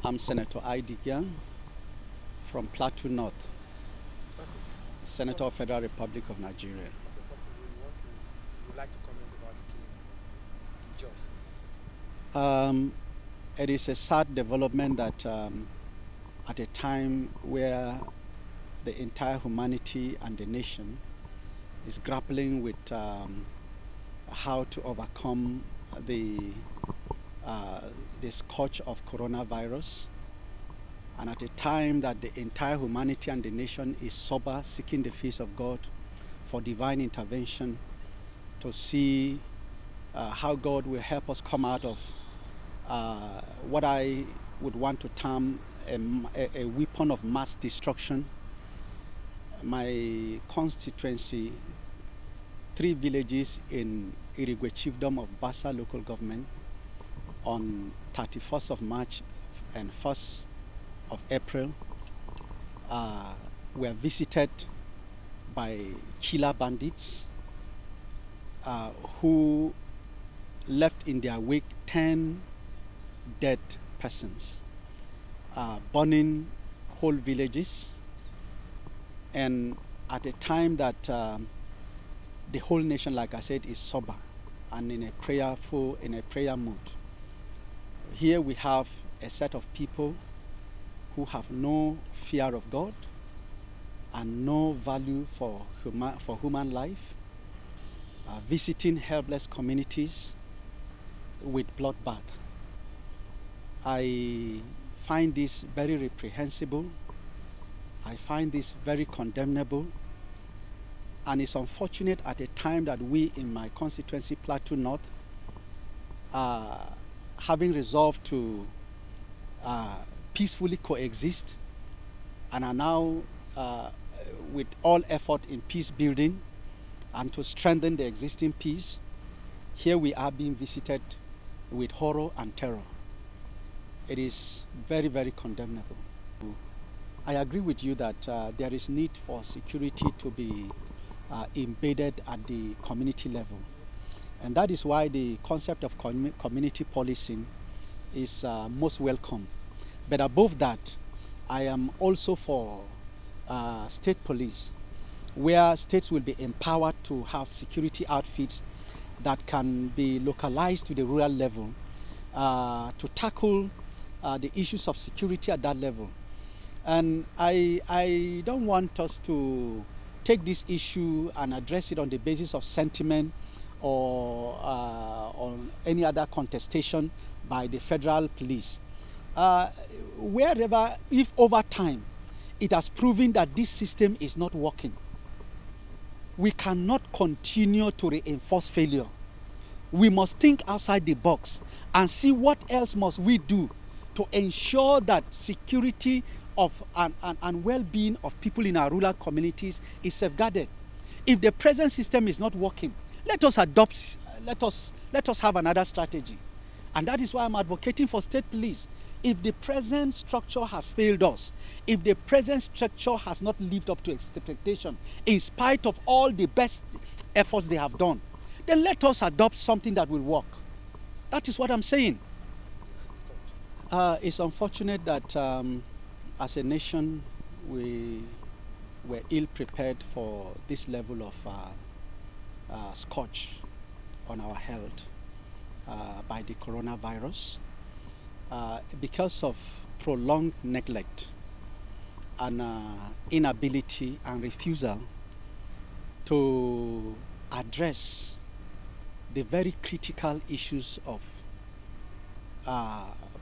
I'm Senator Gyang from Plateau North, Senator of Federal Republic of Nigeria. You would like to comment about the killing of the judge? It is a sad development that at a time where the entire humanity and the nation is grappling with how to overcome the scourge of coronavirus, and at a time that the entire humanity and the nation is sober, seeking the face of God for divine intervention to see how God will help us come out of what I would want to term a weapon of mass destruction. My constituency, 3 villages in Irigwe Chiefdom of Bassa Local Government, on 31st of March and 1st of April, were visited by killer bandits who left in their wake 10 dead persons, burning whole villages, and at a time that the whole nation, like I said, is sober and in a prayer mood. Here we have a set of people who have no fear of God and no value for human life, visiting helpless communities with bloodbath. I find this very reprehensible. I find this very condemnable, and it's unfortunate at a time that we in my constituency, Plateau North, having resolved to peacefully coexist and are now with all effort in peace building and to strengthen the existing peace, here we are being visited with horror and terror. It is very, very condemnable. I agree with you that there is need for security to be embedded at the community level. And that is why the concept of community policing is most welcome. But above that, I am also for state police, where states will be empowered to have security outfits that can be localized to the rural level to tackle the issues of security at that level. And I don't want us to take this issue and address it on the basis of sentiment or on any other contestation by the federal police. Wherever, if over time it has proven that this system is not working, we cannot continue to reinforce failure. We must think outside the box and see what else must we do to ensure that security of and well-being of people in our rural communities is safeguarded. If the present system is not working, let us have another strategy. And that is why I'm advocating for state police. If the present structure has failed us, if the present structure has not lived up to expectation, in spite of all the best efforts they have done, then let us adopt something that will work. That is what I'm saying. It's unfortunate that as a nation, we were ill-prepared for this level of scourge on our health by the coronavirus because of prolonged neglect and inability and refusal to address the very critical issues of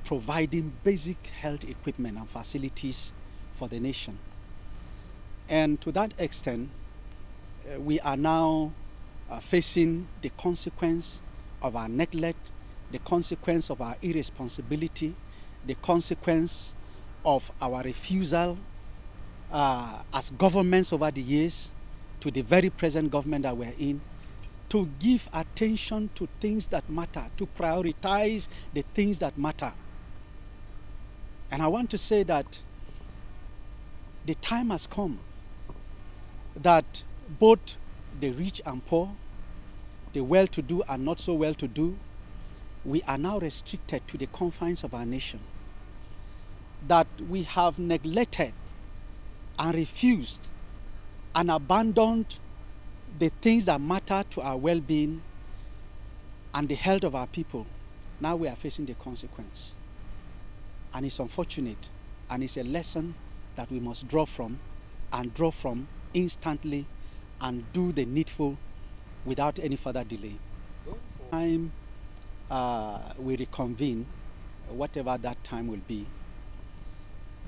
providing basic health equipment and facilities for the nation. And to that extent, we are now facing the consequence of our neglect, the consequence of our irresponsibility, the consequence of our refusal as governments over the years, to the very present government that we're in, to give attention to things that matter, to prioritize the things that matter. And I want to say that the time has come that both the rich and poor, the well-to-do and not so well-to-do, we are now restricted to the confines of our nation. that we have neglected and refused and abandoned the things that matter to our well-being and the health of our people, now we are facing the consequence. And it's unfortunate, and it's a lesson that we must draw from instantly and do the needful without any further delay. Time we reconvene, whatever that time will be,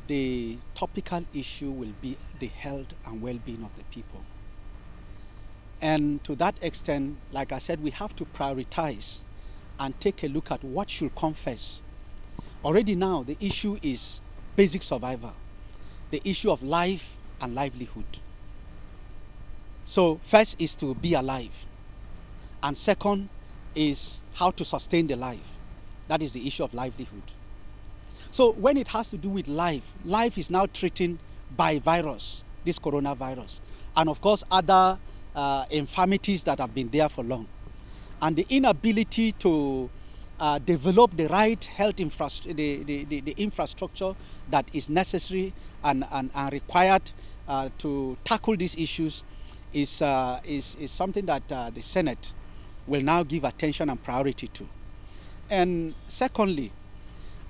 the topical issue will be the health and well-being of the people. And to that extent, like I said, we have to prioritize and take a look at what should come first. Already now, the issue is basic survival, the issue of life and livelihood. So first is to be alive, and second is how to sustain the life. That is the issue of livelihood. So when it has to do with life, life is now threatened by virus, this coronavirus, and of course other infirmities that have been there for long. And the inability to develop the right health infrastructure, the infrastructure that is necessary and required to tackle these issues is something that the Senate will now give attention and priority to. And secondly,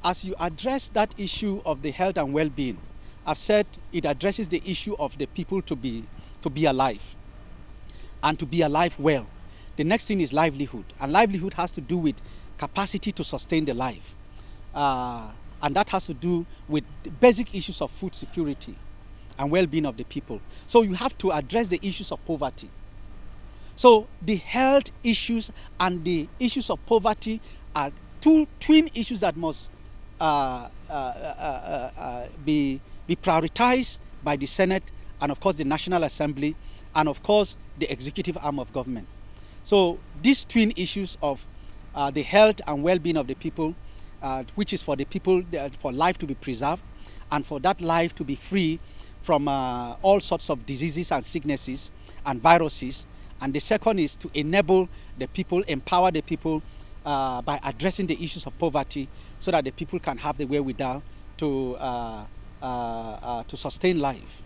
as you address that issue of the health and well-being, I've said it addresses the issue of the people to be alive and to be alive well. The next thing is livelihood, and livelihood has to do with capacity to sustain the life, and that has to do with the basic issues of food security and well-being of the people. So you have to address the issues of poverty. So the health issues and the issues of poverty are two twin issues that must be prioritized by the Senate and of course the National Assembly and of course the executive arm of government. So these twin issues of the health and well-being of the people, which is for the people, for life to be preserved and for that life to be free from all sorts of diseases and sicknesses and viruses. And the second is to enable the people, empower the people by addressing the issues of poverty so that the people can have the wherewithal to sustain life.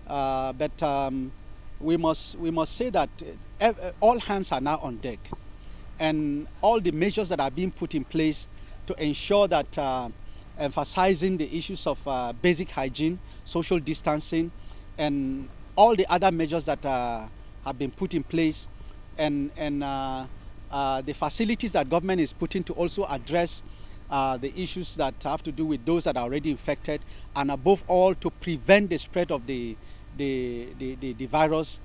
But we must say that all hands are now on deck, and all the measures that are being put in place to ensure that emphasizing the issues of basic hygiene, social distancing, and all the other measures that have been put in place, and the facilities that government is putting to also address the issues that have to do with those that are already infected, and above all to prevent the spread of the virus,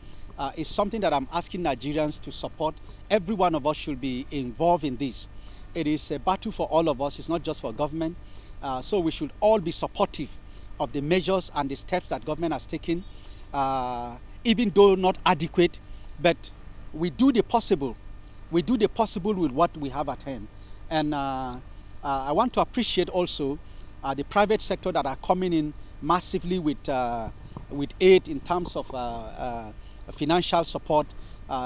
is something that I'm asking Nigerians to support. Every one of us should be involved in this. It is a battle for all of us. It's not just for government. So we should all be supportive of the measures and the steps that government has taken, even though not adequate, but we do the possible. We do the possible with what we have at hand. And I want to appreciate also the private sector that are coming in massively with aid in terms of financial support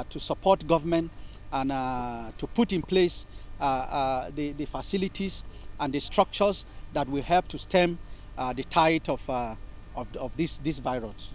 to support government and to put in place the facilities and the structures that will help to stem the tide of this virus.